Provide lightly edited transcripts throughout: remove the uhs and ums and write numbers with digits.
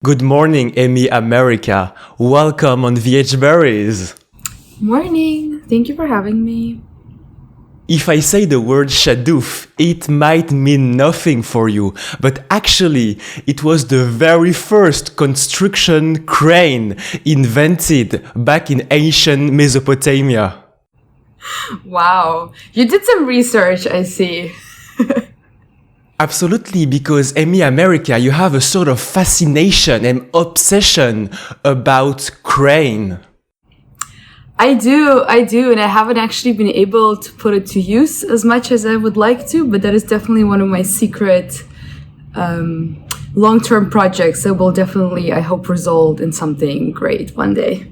Good morning, Amy America. Welcome on VH Berries. Morning. Thank you for having me. If I say the word Shadoof, it might mean nothing for you, but actually, it was the very first construction crane invented back in ancient Mesopotamia. Wow. You did some research, I see. Absolutely, because Amy America, you have a sort of fascination and obsession about crane. I do, and I haven't actually been able to put it to use as much as I would like to, but that is definitely one of my secret long-term projects that will definitely, I hope, result in something great one day.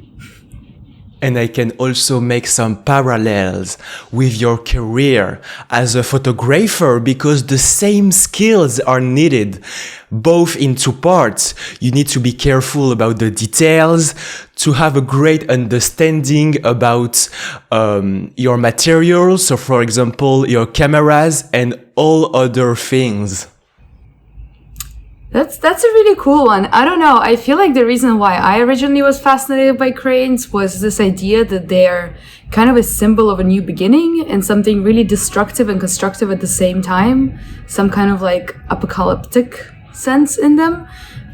And I can also make some parallels with your career as a photographer because the same skills are needed, both in two parts. You need to be careful about the details, to have a great understanding about your materials. So, for example, your cameras and all other things. That's a really cool one. I don't know. I feel like the reason why I originally was fascinated by cranes was this idea that they're kind of a symbol of a new beginning and something really destructive and constructive at the same time. Some kind of like apocalyptic sense in them.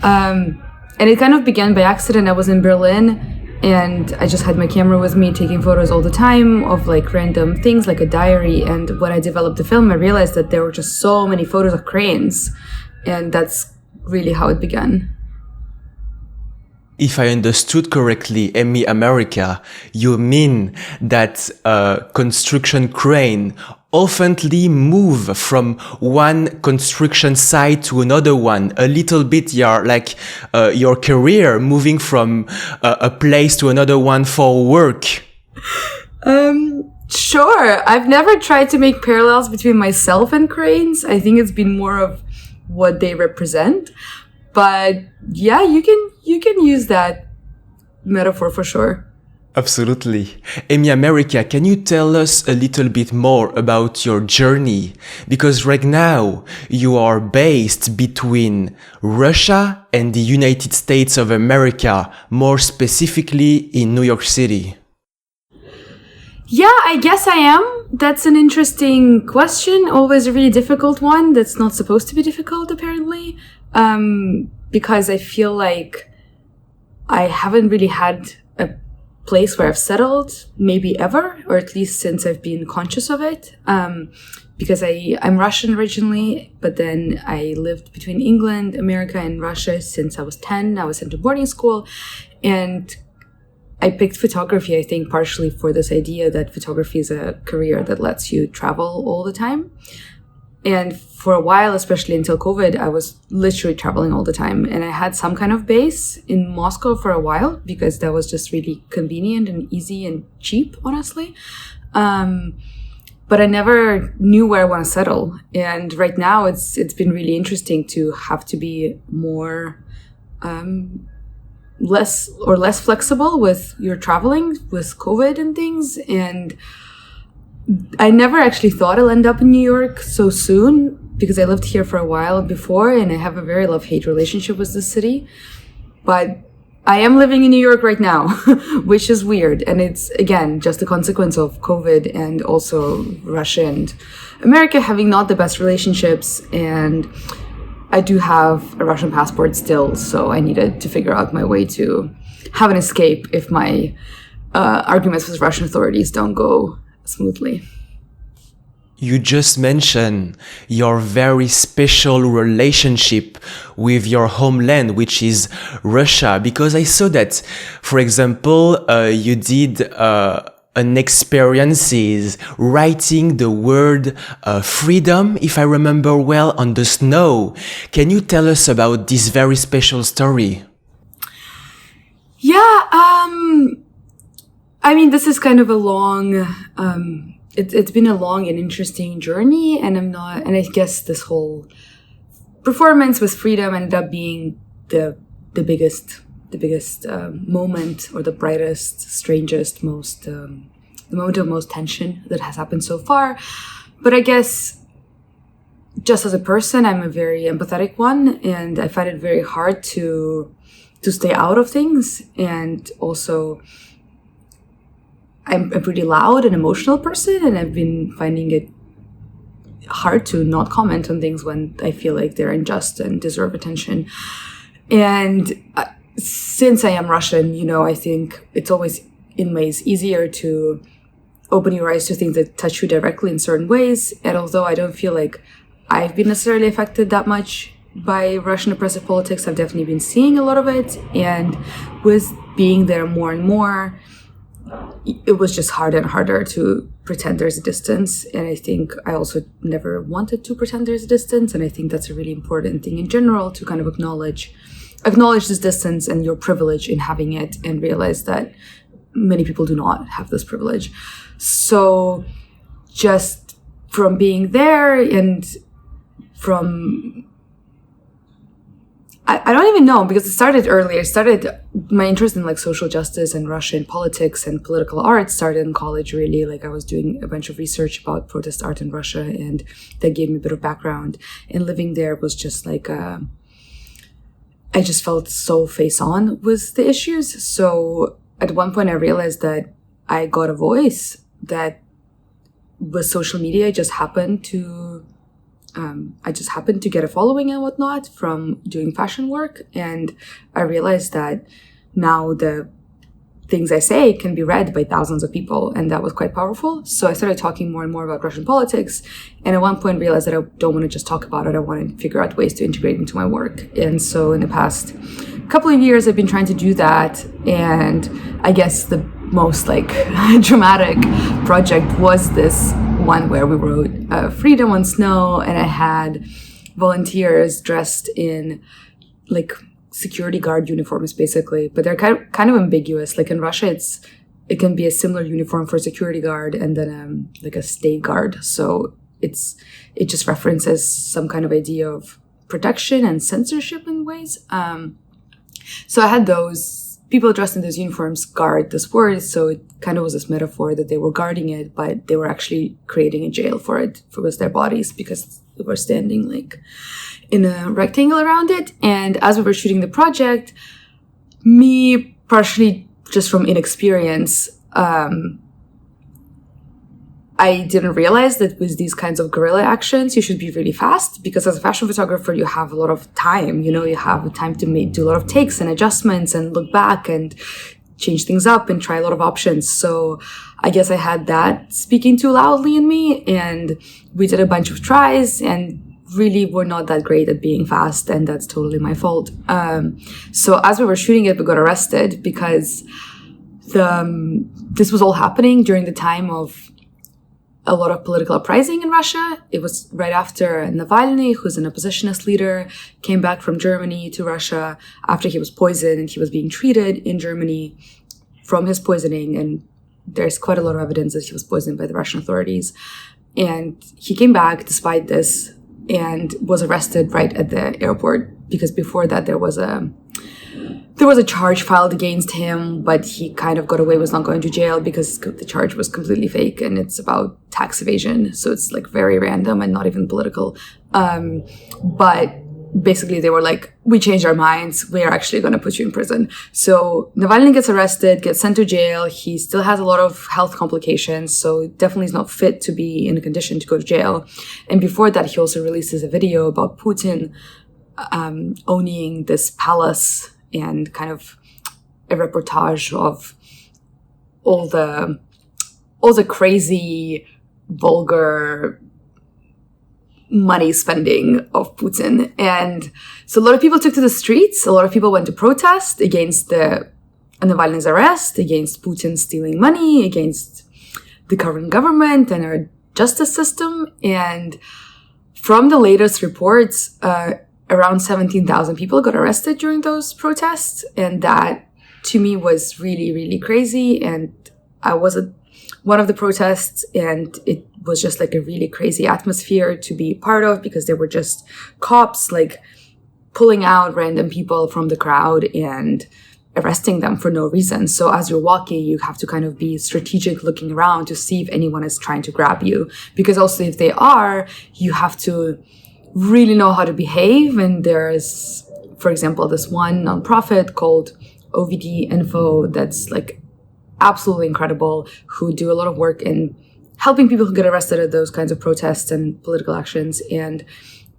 And it kind of began by accident. I was in Berlin and I just had my camera with me taking photos all the time of like random things like a diary. And when I developed the film, I realized that there were just so many photos of cranes. And that's really how it began. If I understood correctly, Amy America, you mean that a construction crane oftenly move from one construction site to another one, a little bit like your career moving from a place to another one for work. Sure. I've never tried to make parallels between myself and cranes. I think it's been more of what they represent. But yeah, you can use that metaphor for sure. Absolutely. Amy America, can you tell us a little bit more about your journey? Because right now you are based between Russia and the United States of America, more specifically in New York City. Yeah, I guess I am. That's an interesting question. Always a really difficult one that's not supposed to be difficult, apparently. Because I feel like I haven't really had a place where I've settled, maybe ever, or at least since I've been conscious of it. Because I'm Russian originally, but then I lived between England, America, and Russia since I was 10. I was sent to boarding school, and I picked photography, I think, partially for this idea that photography is a career that lets you travel all the time. And for a while, especially until COVID, I was literally traveling all the time. And I had some kind of base in Moscow for a while because that was just really convenient and easy and cheap, honestly. But I never knew where I want to settle. And right now, it's been really interesting to have to be more less flexible with your traveling with COVID and things. And I never actually thought I'll end up in New York so soon because I lived here for a while before and I have a very love-hate relationship with this city. But I am living in New York right now, which is weird. And it's, again, just a consequence of COVID and also Russia and America having not the best relationships. And I do have a Russian passport still, so I needed to figure out my way to have an escape if my arguments with Russian authorities don't go smoothly. You just mentioned your very special relationship with your homeland, which is Russia, because I saw that, for example, you did an experiences writing the word freedom, if I remember well, on the snow. Can you tell us about this very special story? Yeah, I mean, this is kind of a long, it's been a long and interesting journey, and I guess this whole performance with freedom ended up being the biggest moment, or the brightest, strangest, the moment of most tension that has happened so far. But I guess just as a person, I'm a very empathetic one, and I find it very hard to to stay out of things. And also, I'm a pretty loud and emotional person, and I've been finding it hard to not comment on things when I feel like they're unjust and deserve attention. And since I am Russian, I think it's always in ways easier to open your eyes to things that touch you directly in certain ways. And although I don't feel like I've been necessarily affected that much by Russian oppressive politics, I've definitely been seeing a lot of it. And with being there more and more, it was just harder and harder to pretend there's a distance. And I think I also never wanted to pretend there's a distance. And I think that's a really important thing in general, to kind of acknowledge this distance and your privilege in having it, and realize that many people do not have this privilege. So just from being there, and from, I don't even know, because it started earlier. My interest in like social justice and Russian politics and political art started in college, really. Like I was doing a bunch of research about protest art in Russia, and that gave me a bit of background. And living there was just like, I just felt so face on with the issues. So at one point I realized that I got a voice that with social media just happened to get a following and whatnot from doing fashion work. And I realized that now the things I say can be read by thousands of people, and that was quite powerful. So I started talking more and more about Russian politics, and at one point realized that I don't want to just talk about it, I want to figure out ways to integrate it into my work. And so in the past couple of years I've been trying to do that, and I guess the most like dramatic project was this one where we wrote Freedom on Snow, and I had volunteers dressed in like security guard uniforms, basically, but they're kind of ambiguous. Like in Russia, it can be a similar uniform for a security guard and then like a state guard. So it just references some kind of idea of protection and censorship in ways. So I had those people dressed in those uniforms guard this word. So it kind of was this metaphor that they were guarding it, but they were actually creating a jail for it, for their bodies, because they were standing like in a rectangle around it. And as we were shooting the project, me partially just from inexperience, I didn't realize that with these kinds of guerrilla actions, you should be really fast, because as a fashion photographer, you have a lot of time. You have time to do a lot of takes and adjustments and look back and change things up and try a lot of options. So I guess I had that speaking too loudly in me, and we did a bunch of tries and really were not that great at being fast, and that's totally my fault. So as we were shooting it, we got arrested because this was all happening during the time of a lot of political uprising in Russia. It was right after Navalny, who's an oppositionist leader, came back from Germany to Russia after he was poisoned, and he was being treated in Germany from his poisoning. And there's quite a lot of evidence that he was poisoned by the Russian authorities. And he came back despite this and was arrested right at the airport, because before that there was a charge filed against him, but he kind of got away with not going to jail because the charge was completely fake, and it's about tax evasion. So it's like very random and not even political. But basically they were like, we changed our minds. We are actually going to put you in prison. So Navalny gets arrested, gets sent to jail. He still has a lot of health complications, so definitely is not fit to be in a condition to go to jail. And before that, he also releases a video about Putin owning this palace, and kind of a reportage of all the crazy, vulgar money spending of Putin. And so a lot of people took to the streets. A lot of people went to protest against Navalny's arrest, against Putin stealing money, against the current government and our justice system. And from the latest reports, around 17,000 people got arrested during those protests. And that, to me, was really, really crazy. And I was at one of the protests, and it was just like a really crazy atmosphere to be part of, because there were just cops like pulling out random people from the crowd and arresting them for no reason. So as you're walking, you have to kind of be strategic, looking around to see if anyone is trying to grab you. Because also if they are, you have to really know how to behave, and there's for example, this one nonprofit called OVD Info that's like absolutely incredible, who do a lot of work in helping people who get arrested at those kinds of protests and political actions. And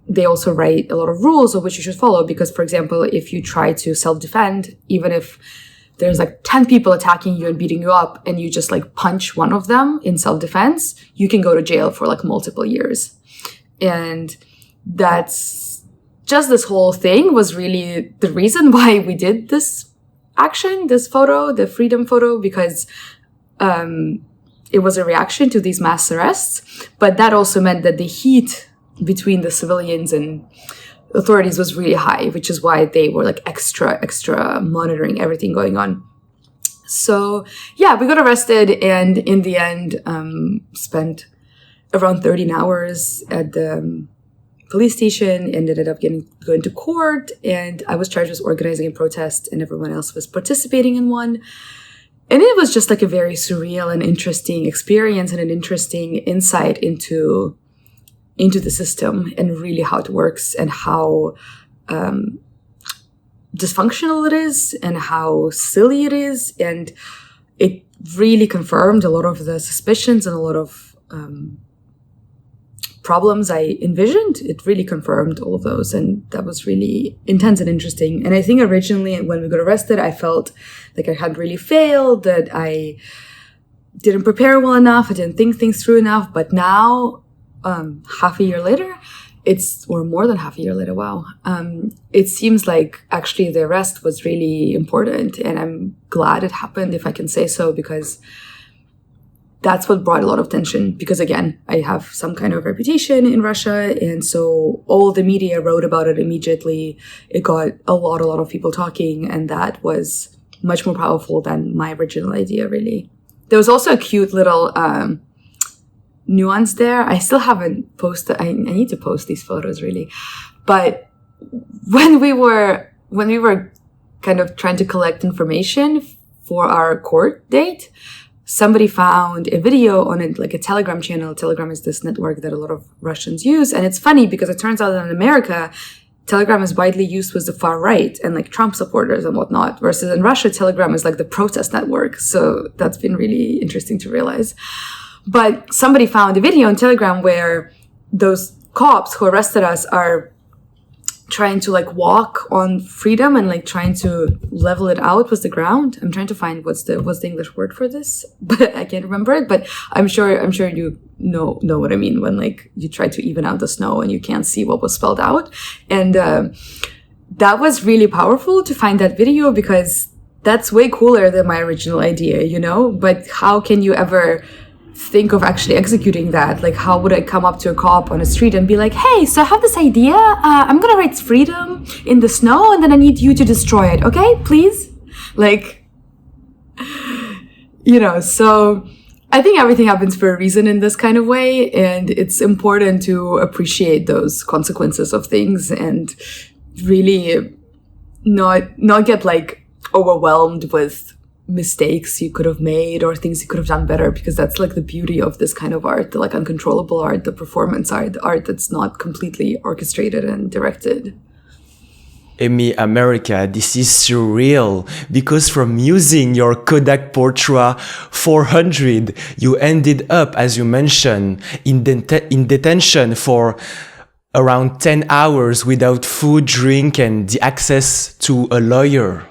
they also write a lot of rules of which you should follow. Because, for example, if you try to self-defend, even if there's like 10 people attacking you and beating you up and you just like punch one of them in self-defense, you can go to jail for like multiple years. And that's just, this whole thing was really the reason why we did this action, this photo, the freedom photo, because it was a reaction to these mass arrests. But that also meant that the heat between the civilians and authorities was really high, which is why they were like extra monitoring everything going on. So yeah, we got arrested, and in the end spent around 13 hours at the police station and ended up going to court. And I was charged with organizing a protest, and everyone else was participating in one. And it was just like a very surreal and interesting experience, and an interesting insight into the system and really how it works, and how dysfunctional it is, and how silly it is. And it really confirmed a lot of the suspicions and a lot of problems I envisioned. It really confirmed all of those, and that was really intense and interesting. And I think originally when we got arrested, I felt like I had really failed, that I didn't prepare well enough, I didn't think things through enough. But now, half a year later, or more than half a year later, wow, it seems like actually the arrest was really important, and I'm glad it happened, if I can say so, because that's what brought a lot of tension. Because again, I have some kind of reputation in Russia, and so all the media wrote about it immediately. It got a lot of people talking, and that was much more powerful than my original idea, really. There was also a cute little nuance there. I still haven't posted. I need to post these photos, really. But when we were kind of trying to collect information for our court date, somebody found a video on it, like a Telegram channel. Telegram is this network that a lot of Russians use. And it's funny because it turns out that in America, Telegram is widely used with the far right and like Trump supporters and whatnot, versus in Russia, Telegram is like the protest network. So that's been really interesting to realize. But somebody found a video on Telegram where those cops who arrested us are trying to like walk on freedom and like trying to level it out with the ground. I'm trying to find what's the English word for this, but I can't remember it. But I'm sure you know what I mean when like you try to even out the snow and you can't see what was spelled out. And that was really powerful to find that video, because that's way cooler than my original idea, you know? But how can you ever think of actually executing that? Like, how would I come up to a cop on a street and be like, hey, so I have this idea, I'm gonna write freedom in the snow and then I need you to destroy it, okay, please? Like, you know, so I think everything happens for a reason in this kind of way, and it's important to appreciate those consequences of things and really not get like overwhelmed with mistakes you could have made or things you could have done better, because that's like the beauty of this kind of art, the like uncontrollable art, the performance art, the art that's not completely orchestrated and directed. Amy America, this is surreal, because from using your Kodak Portra 400, you ended up, as you mentioned, in detention for around 10 hours without food, drink, and the access to a lawyer.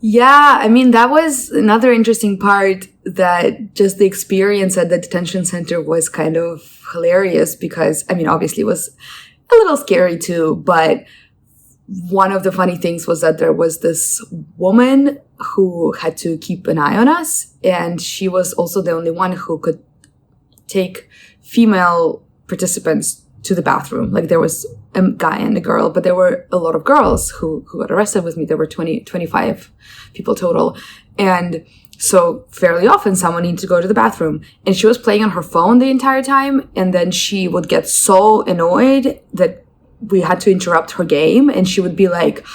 Yeah, I mean, that was another interesting part, that just the experience at the detention center was kind of hilarious, because, I mean, obviously it was a little scary too, but one of the funny things was that there was this woman who had to keep an eye on us, and she was also the only one who could take female participants to the bathroom. Like, there was a guy and a girl, but there were a lot of girls who got arrested with me. There were 25 people total. And so fairly often someone needed to go to the bathroom, and she was playing on her phone the entire time. And then she would get so annoyed that we had to interrupt her game. And she would be like,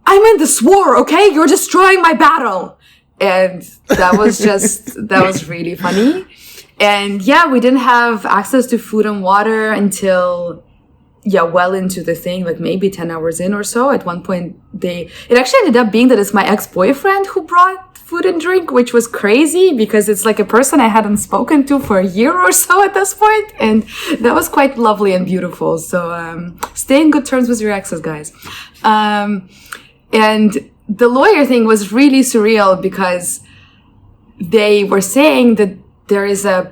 I'm in this war, okay? You're destroying my battle. And that was that was really funny. And yeah, we didn't have access to food and water until well into the thing, like maybe 10 hours in or so. At one point, it actually ended up being that it's my ex-boyfriend who brought food and drink, which was crazy because it's like a person I hadn't spoken to for a year or so at this point, and that was quite lovely and beautiful. So stay in good terms with your exes, guys. And the lawyer thing was really surreal because they were saying that there is a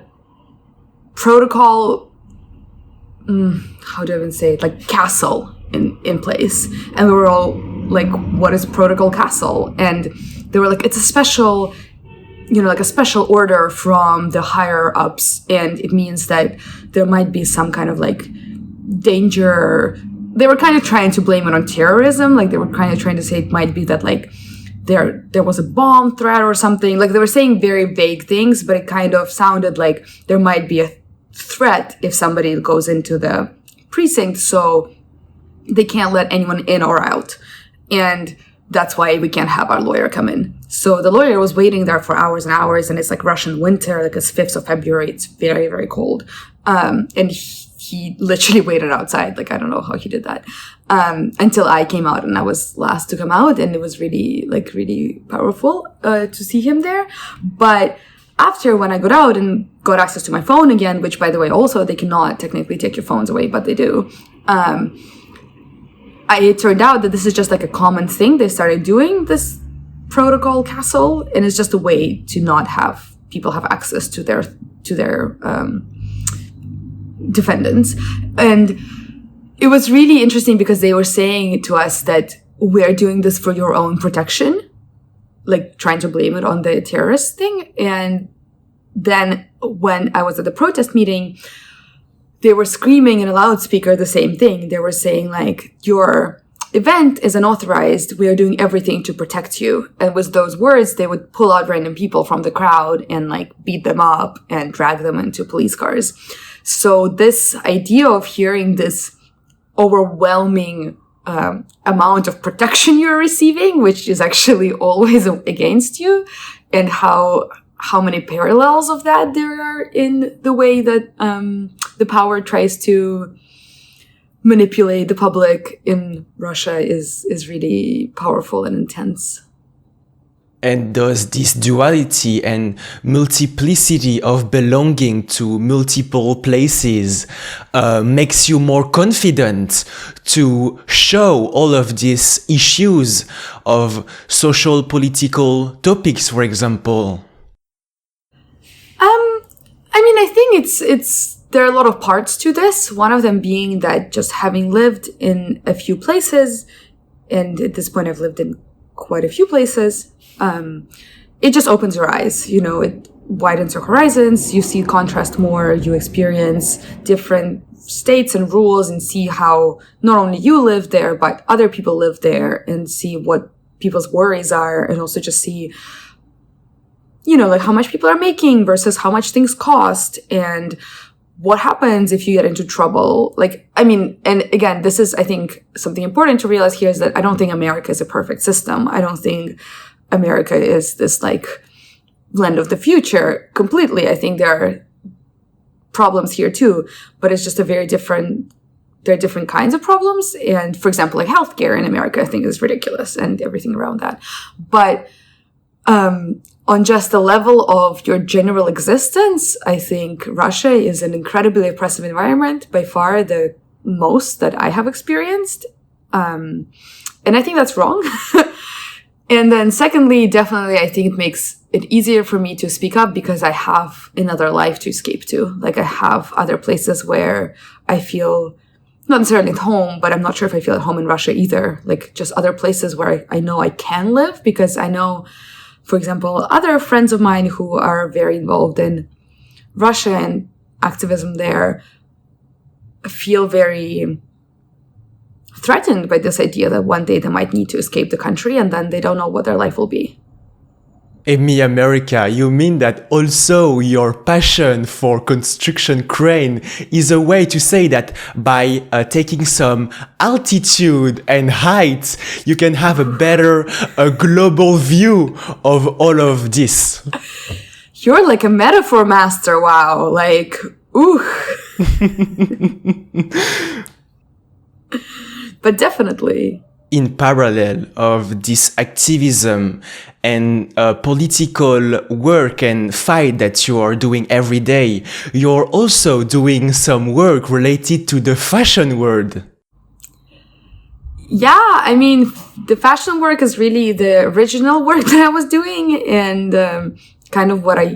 protocol, how do I even say it, like castle in place, and we were all like, what is protocol castle? And they were like, it's a special, like a special order from the higher ups, and it means that there might be some kind of like danger. They were kind of trying to blame it on terrorism, like they were kind of trying to say it might be that like there was a bomb threat or something. Like they were saying very vague things, but it kind of sounded like there might be a threat if somebody goes into the precinct, so they can't let anyone in or out. And that's why we can't have our lawyer come in. So the lawyer was waiting there for hours and hours, and it's like Russian winter, like it's 5th of February. It's very, very cold. And he literally waited outside. Like, I don't know how he did that. Until I came out, and I was last to come out, and it was really powerful to see him there. But after, when I got out and got access to my phone again, which by the way, also they cannot technically take your phones away, but they do. It turned out that this is just like a common thing. They started doing this protocol castle, and it's just a way to not have people have access to their defendants. And it was really interesting because they were saying to us that we're doing this for your own protection, like trying to blame it on the terrorist thing. And then when I was at the protest meeting, they were screaming in a loudspeaker the same thing. They were saying like, your event is unauthorized. We are doing everything to protect you. And with those words, they would pull out random people from the crowd and like beat them up and drag them into police cars. So this idea of hearing this overwhelming amount of protection you're receiving, which is actually always against you, and how many parallels of that there are in the way that the power tries to manipulate the public in Russia is really powerful and intense. And does this duality and multiplicity of belonging to multiple places makes you more confident to show all of these issues of social political topics, for example? I mean, I think there are a lot of parts to this. One of them being that just having lived in a few places, and at this point I've lived in quite a few places, it just opens your eyes, it widens your horizons, you see contrast more, you experience different states and rules and see how not only you live there, but other people live there, and see what people's worries are, and also just see, like how much people are making versus how much things cost, and what happens if you get into trouble. Like, I mean, and again, this is, I think, something important to realize here is that I don't think America is a perfect system. I don't think America is this like land of the future completely. I think there are problems here too, but it's just there are different kinds of problems. And for example, like healthcare in America, I think is ridiculous, and everything around that. But, on just the level of your general existence, I think Russia is an incredibly oppressive environment, by far the most that I have experienced. And I think that's wrong. And then secondly, definitely, I think it makes it easier for me to speak up because I have another life to escape to. Like I have other places where I feel not necessarily at home, but I'm not sure if I feel at home in Russia either. Like just other places where I know I can live, because I know, for example, other friends of mine who are very involved in Russia and activism there feel very threatened by this idea that one day they might need to escape the country, and then they don't know what their life will be. Amy America, you mean that also your passion for construction crane is a way to say that by taking some altitude and height, you can have a better global view of all of this? You're like a metaphor master, wow. Like, ooh. but definitely. In parallel of this activism and political work and fight that you are doing every day, you're also doing some work related to the fashion world. Yeah, I mean, the fashion work is really the original work that I was doing, and kind of what I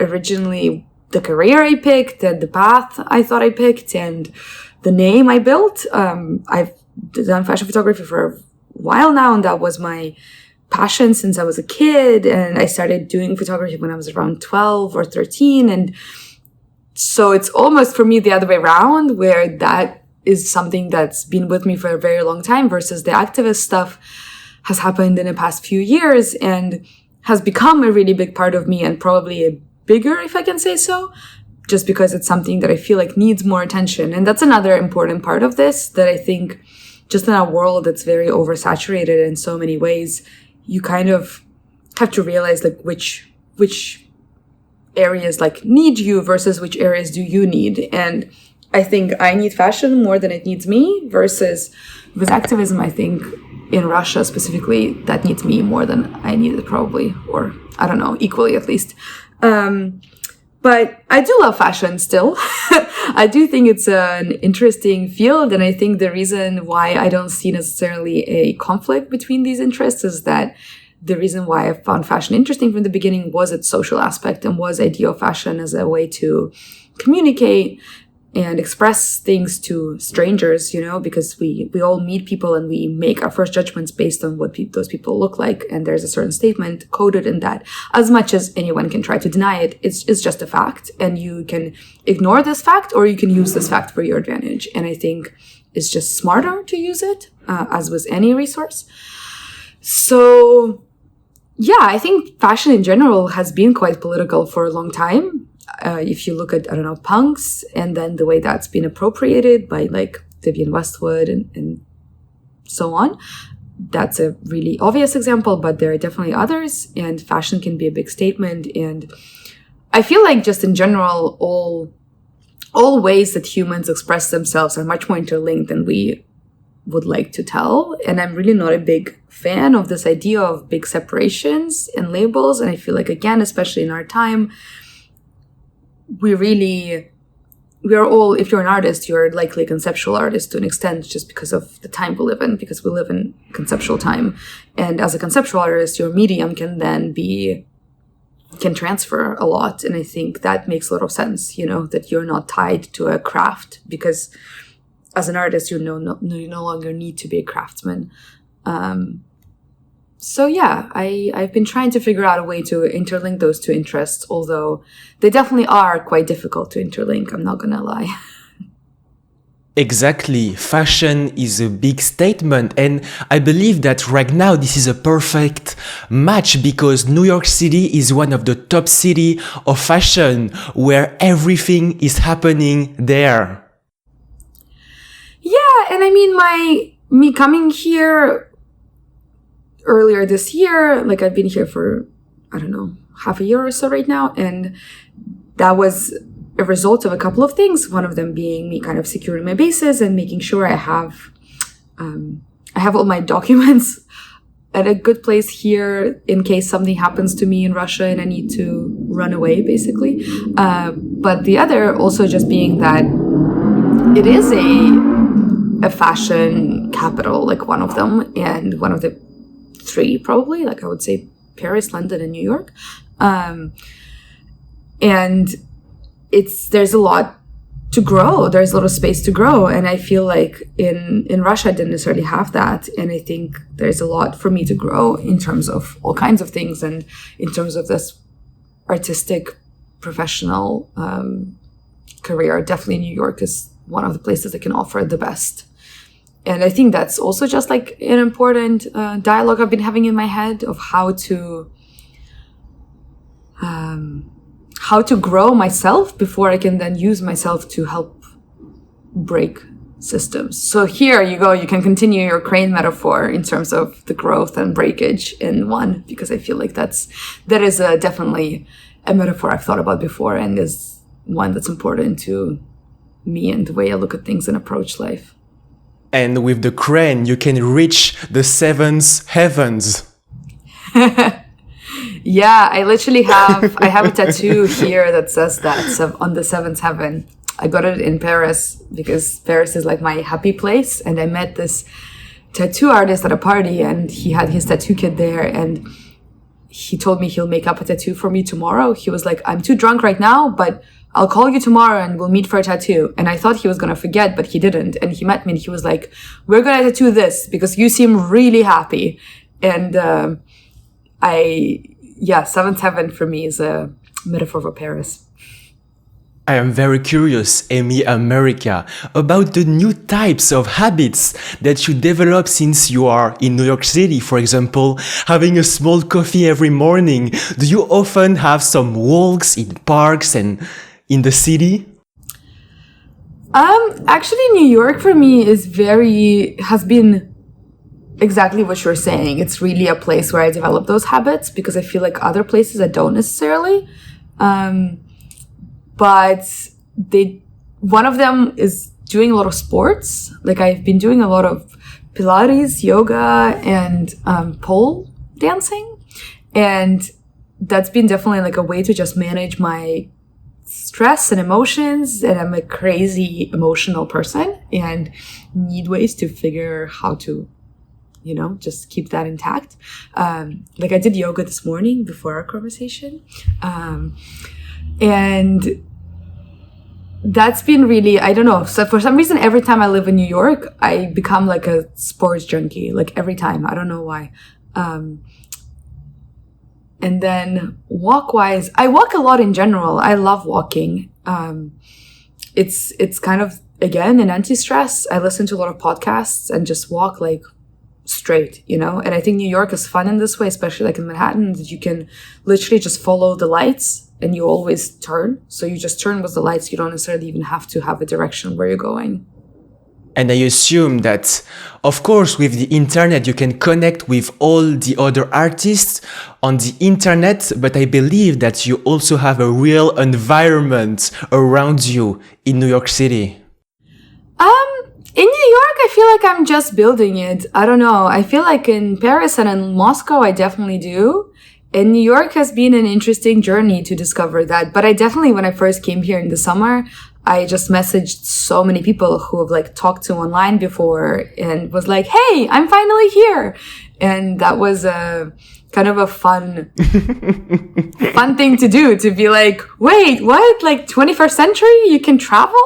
originally, the career I picked, and the path I thought I picked, and the name I built. I've done fashion photography for a while now, and that was my passion since I was a kid. And I started doing photography when I was around 12 or 13. And so it's almost for me the other way around, where that is something that's been with me for a very long time versus the activist stuff has happened in the past few years and has become a really big part of me, and probably a bigger, if I can say so, just because it's something that I feel like needs more attention. And that's another important part of this, that I think just in a world that's very oversaturated in so many ways, you kind of have to realize like which areas like need you versus which areas do you need. And I think I need fashion more than it needs me, versus with activism, I think in Russia specifically, that needs me more than I need it probably, or I don't know, equally at least. But I do love fashion still. I do think it's an interesting field. And I think the reason why I don't see necessarily a conflict between these interests is that the reason why I found fashion interesting from the beginning was its social aspect, and was idea of fashion as a way to communicate and express things to strangers, you know, because we all meet people and we make our first judgments based on what those people look like. And there's a certain statement coded in that. As much as anyone can try to deny it, it's just a fact. And you can ignore this fact, or you can use this fact for your advantage. And I think it's just smarter to use it, as with any resource. So yeah, I think fashion in general has been quite political for a long time. If you look at, I don't know, punks, and then the way that's been appropriated by like Vivienne Westwood and so on, that's a really obvious example, but there are definitely others, and fashion can be a big statement. And I feel like just in general, all ways that humans express themselves are much more interlinked than we would like to tell. And I'm really not a big fan of this idea of big separations and labels. And I feel like, again, especially in our time, we are all, if you're an artist, you're likely a conceptual artist to an extent, just because of the time we live in, because we live in conceptual time. And as a conceptual artist, your medium can transfer a lot. And I think that makes a lot of sense, you know, that you're not tied to a craft, because as an artist, you no longer need to be a craftsman. So yeah, I've been trying to figure out a way to interlink those two interests, although they definitely are quite difficult to interlink, I'm not gonna lie. Exactly. Fashion is a big statement, and I believe that right now this is a perfect match, because New York City is one of the top cities of fashion, where everything is happening there. Yeah, and I mean, me coming here earlier this year, like I've been here for, I don't know, half a year or so right now, and that was a result of a couple of things. One of them being me kind of securing my bases and making sure I have all my documents at a good place here in case something happens to me in Russia and I need to run away, basically. But the other also just being that it is a fashion capital, like one of them, and one of the three probably, like I would say Paris, London, and New York. And there's a lot to grow. There's a lot of space to grow. And I feel like in Russia, I didn't necessarily have that. And I think there's a lot for me to grow in terms of all kinds of things. And in terms of this artistic, professional career, definitely New York is one of the places that can offer the best. And I think that's also just like an important dialogue I've been having in my head of how to grow myself before I can then use myself to help break systems. So here you go, you can continue your crane metaphor in terms of the growth and breakage in one, because I feel like that is definitely a metaphor I've thought about before, and is one that's important to me and the way I look at things and approach life. and with the crane you can reach the seventh heavens. Yeah, I literally have a tattoo here that says that, so on the seventh heaven. I got it in Paris because Paris is like my happy place, and I met this tattoo artist at a party, and he had his tattoo kit there, and he told me he'll make up a tattoo for me tomorrow. He was like, I'm too drunk right now, but I'll call you tomorrow and we'll meet for a tattoo. And I thought he was going to forget, but he didn't. And he met me and he was like, we're going to tattoo this because you seem really happy. And seventh heaven for me is a metaphor for Paris. I am very curious, Amy America, about the new types of habits that you develop since you are in New York City, for example, having a small coffee every morning. Do you often have some walks in parks and in the city? Actually, New York for me has been exactly what you're saying. It's really a place where I develop those habits because I feel like other places I don't necessarily. But one of them is doing a lot of sports. Like I've been doing a lot of Pilates, yoga, and pole dancing. And that's been definitely like a way to just manage my stress and emotions. And I'm a crazy emotional person and need ways to figure how to, just keep that intact. Like I did yoga this morning before our conversation. And that's been really, I don't know. So for some reason, every time I live in New York, I become like a sports junkie, like every time. I don't know why. And then walk-wise, I walk a lot in general. I love walking. It's kind of, again, an anti-stress. I listen to a lot of podcasts and just walk like straight, And I think New York is fun in this way, especially like in Manhattan, that you can literally just follow the lights and you always turn. So you just turn with the lights. You don't necessarily even have to have a direction where you're going. And I assume that, of course, with the internet, you can connect with all the other artists on the internet, but I believe that you also have a real environment around you in New York City. In New York, I feel like I'm just building it. I don't know. I feel like in Paris and in Moscow, I definitely do. And New York has been an interesting journey to discover that. But I definitely, when I first came here in the summer, I just messaged so many people who have like talked to online before and was like, hey, I'm finally here. And that was a kind of a fun thing to do, to be like, wait, what? Like 21st century? You can travel?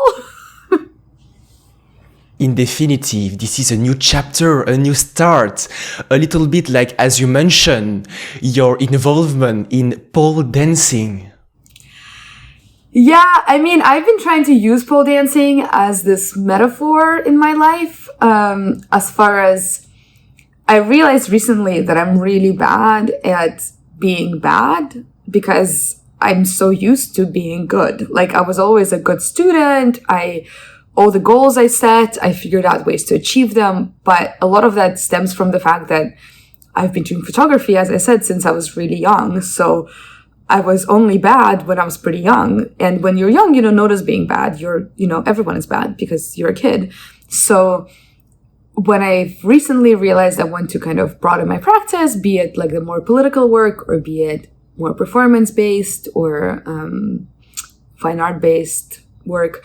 In definitive, this is a new chapter, a new start. A little bit like, as you mentioned, your involvement in pole dancing. Yeah, I mean, I've been trying to use pole dancing as this metaphor in my life. As far as I realized recently that I'm really bad at being bad because I'm so used to being good. Like I was always a good student. All the goals I set, I figured out ways to achieve them. But a lot of that stems from the fact that I've been doing photography, as I said, since I was really young. So I was only bad when I was pretty young. And when you're young, you don't notice being bad. Everyone is bad because you're a kid. So when I've recently realized I want to kind of broaden my practice, be it like the more political work or be it more performance-based or fine art-based work,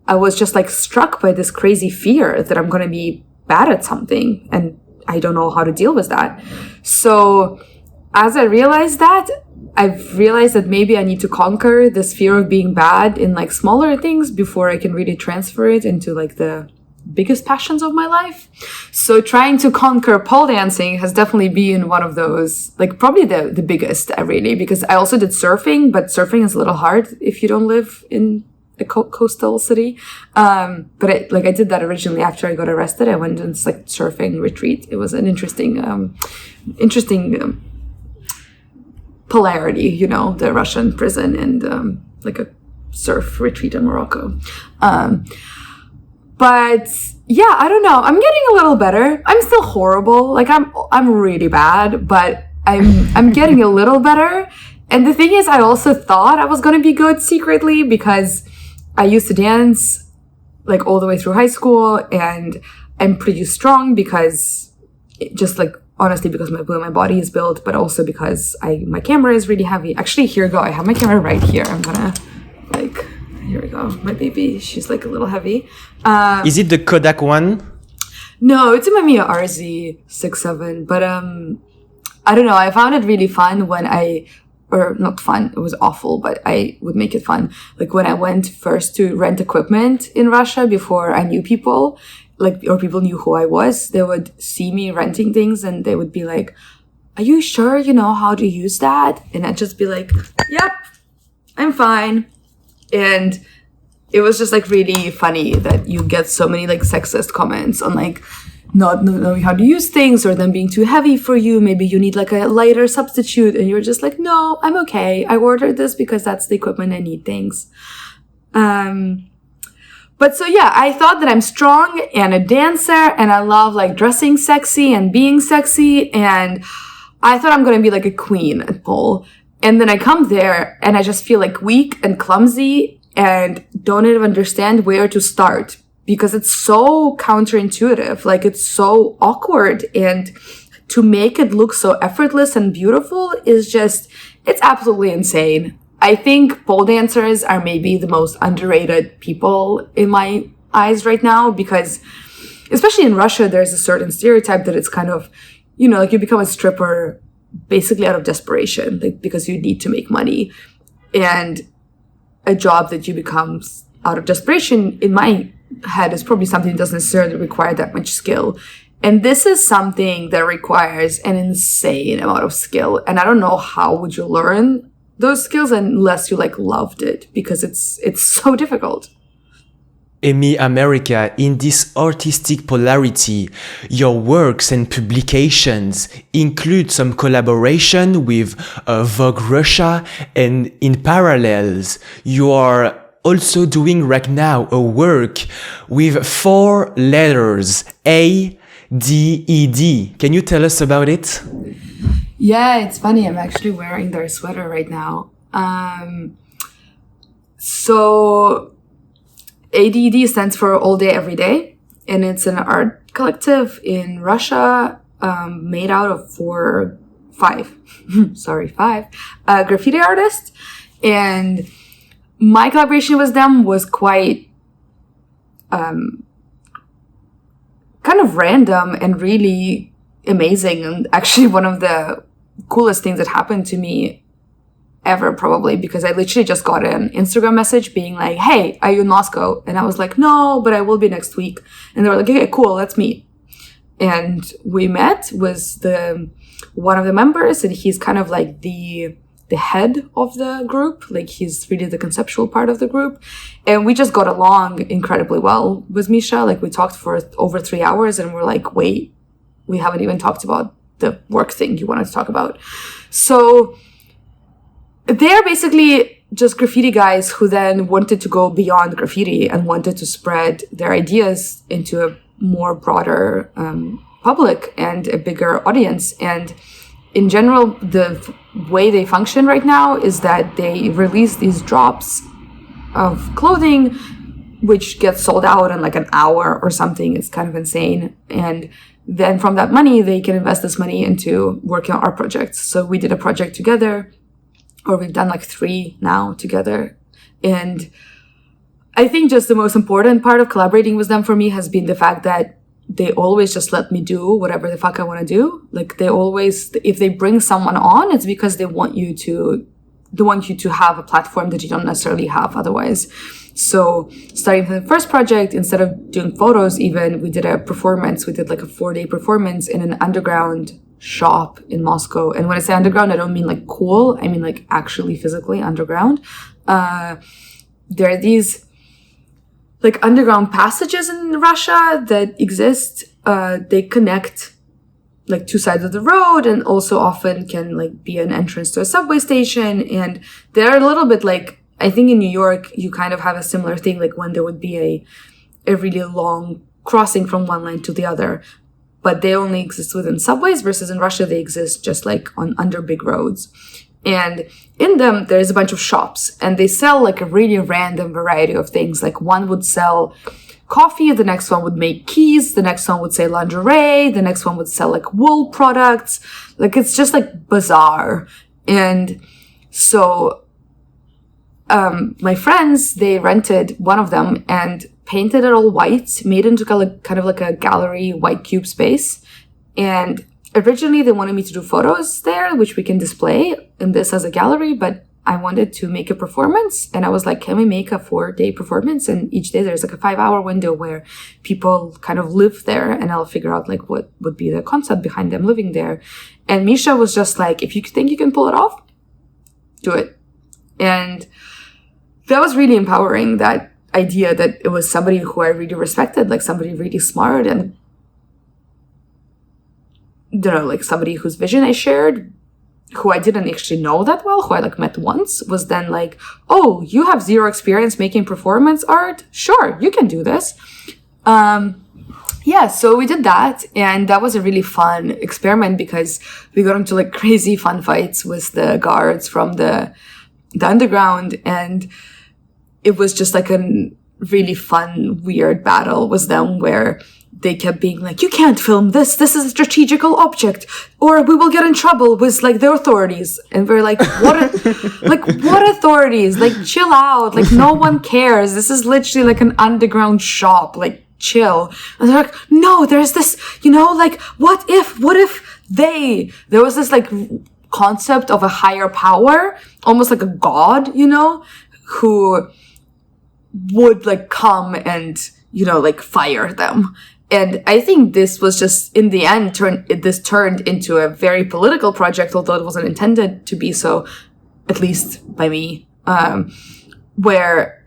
I was just like struck by this crazy fear that I'm going to be bad at something and I don't know how to deal with that. So as I realized that, I've realized that maybe I need to conquer this fear of being bad in like smaller things before I can really transfer it into like the biggest passions of my life. So trying to conquer pole dancing has definitely been one of those, like probably the biggest really, because I also did surfing, but surfing is a little hard if you don't live in a coastal city. But I did that originally after I got arrested. I went on this like surfing retreat. It was an interesting polarity, the Russian prison and like a surf retreat in Morocco. But yeah, I don't know. I'm getting a little better. I'm still horrible. Like I'm really bad, but I'm getting a little better. And the thing is, I also thought I was going to be good secretly because I used to dance like all the way through high school, and I'm pretty strong because just like honestly because my body is built, but also because my camera is really heavy. Actually, here we go. I have my camera right here. I'm gonna like, here we go. My baby, she's like a little heavy. Is it the Kodak one? No, it's a Mamiya RZ67, but I don't know. I found it really fun when or not fun, it was awful, but I would make it fun. Like when I went first to rent equipment in Russia before I knew people, like, or people knew who I was, they would see me renting things and they would be like, are you sure you know how to use that? And I'd just be like, yep, I'm fine. And it was just like really funny that you get so many like sexist comments on like not knowing how to use things or them being too heavy for you. Maybe you need like a lighter substitute and you're just like, no, I'm okay. I ordered this because that's the equipment I need. Thanks. But so yeah, I thought that I'm strong and a dancer and I love like dressing sexy and being sexy. And I thought I'm going to be like a queen at pole. And then I come there and I just feel like weak and clumsy and don't even understand where to start because it's so counterintuitive. Like it's so awkward, and to make it look so effortless and beautiful is just, it's absolutely insane. I think pole dancers are maybe the most underrated people in my eyes right now because especially in Russia, there's a certain stereotype that it's kind of, you know, like you become a stripper basically out of desperation, like because you need to make money, and a job that you become out of desperation in my head is probably something that doesn't necessarily require that much skill. And this is something that requires an insane amount of skill. And I don't know how would you learn those skills unless you like loved it, because it's so difficult. Amy America, in this artistic polarity, your works and publications include some collaboration with Vogue Russia, and in parallels, you are also doing right now a work with 4 letters, A-D-E-D. Can you tell us about it? Yeah, it's funny. I'm actually wearing their sweater right now. So ADD stands for All Day Every Day, and it's an art collective in Russia made out of five graffiti artists. And my collaboration with them was quite kind of random and really amazing, and actually one of the coolest things that happened to me ever, probably, because I literally just got an Instagram message being like, hey, are you in Moscow? And I was like, no, but I will be next week. And they were like, okay, cool, let's meet. And we met with one of the members, and he's kind of like the head of the group. Like he's really the conceptual part of the group. And we just got along incredibly well with Misha. Like we talked for over 3 hours, and we're like, wait, we haven't even talked about the work thing you wanted to talk about. So they're basically just graffiti guys who then wanted to go beyond graffiti and wanted to spread their ideas into a more broader public and a bigger audience. And in general, the way they function right now is that they release these drops of clothing, which gets sold out in like an hour or something. It's kind of insane. And then from that money, they can invest this money into working on art projects. So we did a project together, or we've done like 3 now together. And I think just the most important part of collaborating with them for me has been the fact that they always just let me do whatever the fuck I want to do. Like they always, if they bring someone on, it's because they want you to have a platform that you don't necessarily have otherwise. So starting from the first project, instead of doing photos even, we did a performance. We did like a 4-day performance in an underground shop in Moscow. And when I say underground, I don't mean like cool. I mean like actually physically underground. There are these like underground passages in Russia that exist. They connect like 2 sides of the road, and also often can like be an entrance to a subway station. And they're a little bit like, I think in New York, you kind of have a similar thing, like when there would be a really long crossing from one line to the other. But they only exist within subways, versus in Russia, they exist just like under big roads. And in them, there's a bunch of shops, and they sell like a really random variety of things. Like one would sell coffee, the next one would make keys, the next one would say lingerie, the next one would sell like wool products. Like it's just like bizarre. And so my friends, they rented one of them and painted it all white, made it into kind of like a gallery white cube space. And originally they wanted me to do photos there, which we can display in this as a gallery, but I wanted to make a performance. And I was like, can we make a 4-day performance? And each day there's like a 5-hour window where people kind of live there, and I'll figure out like what would be the concept behind them living there. And Misha was just like, if you think you can pull it off, do it. And that was really empowering, that idea that it was somebody who I really respected, like somebody really smart and, like somebody whose vision I shared, who I didn't actually know that well, who I like met once, was then like, oh, you have zero experience making performance art? Sure, you can do this. So we did that, and that was a really fun experiment because we got into like crazy fun fights with the guards from the underground, and it was just like a really fun, weird battle with them where they kept being like, you can't film this. This is a strategical object, or we will get in trouble with like the authorities. And we're like, what authorities? Like, chill out. Like, no one cares. This is literally like an underground shop. Like, chill. And they're like, no, there's this, like, what if there was this like concept of a higher power, almost like a god, who would like come and, like fire them. And I think this was just, in the end, turned into a very political project, although it wasn't intended to be so, at least by me, where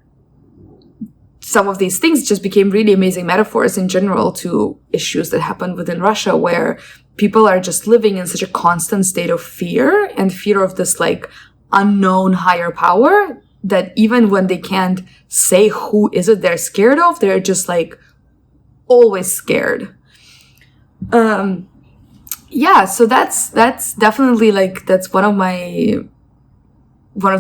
some of these things just became really amazing metaphors in general to issues that happen within Russia, where people are just living in such a constant state of fear and fear of this like unknown higher power, that even when they can't say who is it they're scared of, they're just like always scared. So that's definitely like, that's one of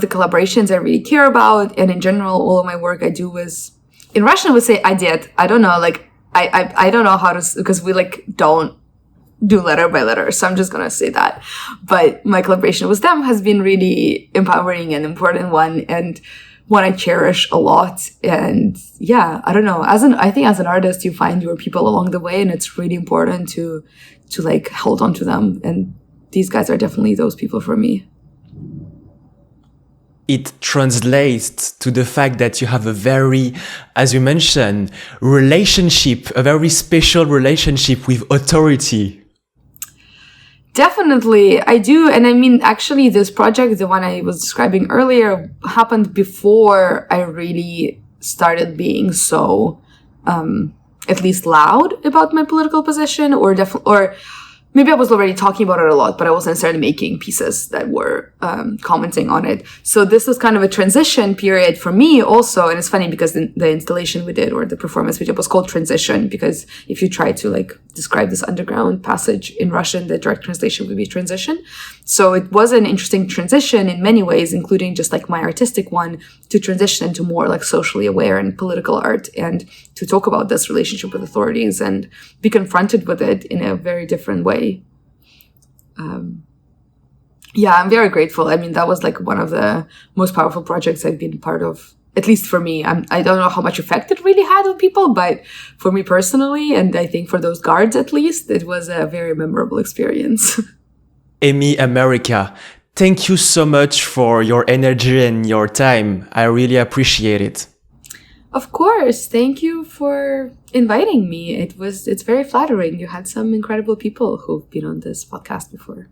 the collaborations I really care about. And in general, all of my work I do is, in Russian I would say I did. I don't know, like I don't know how to, because we like don't do letter by letter, so I'm just gonna say that. But my collaboration with them has been really empowering and important one, and one I cherish a lot. And I don't know, I think as an artist you find your people along the way, and it's really important to like hold on to them, and these guys are definitely those people for me. It translates to the fact that you have a very, as you mentioned, a very special relationship with authority. Definitely, I do. And I mean, actually, this project, the one I was describing earlier, happened before I really started being so, at least loud about my political position, or maybe I was already talking about it a lot, but I wasn't necessarily making pieces that were commenting on it. So this was kind of a transition period for me also. And it's funny because the installation we did, or the performance we did, was called Transition, because if you try to like describe this underground passage in Russian, the direct translation would be transition. So it was an interesting transition in many ways, including just like my artistic one, to transition into more like socially aware and political art, and to talk about this relationship with authorities and be confronted with it in a very different way. I'm very grateful. I mean, that was like one of the most powerful projects I've been part of, at least for me. I don't know how much effect it really had on people, but for me personally, and I think for those guards at least, it was a very memorable experience. Amy America, thank you so much for your energy and your time. I really appreciate it. Of course. Thank you for inviting me. It's very flattering. You had some incredible people who've been on this podcast before.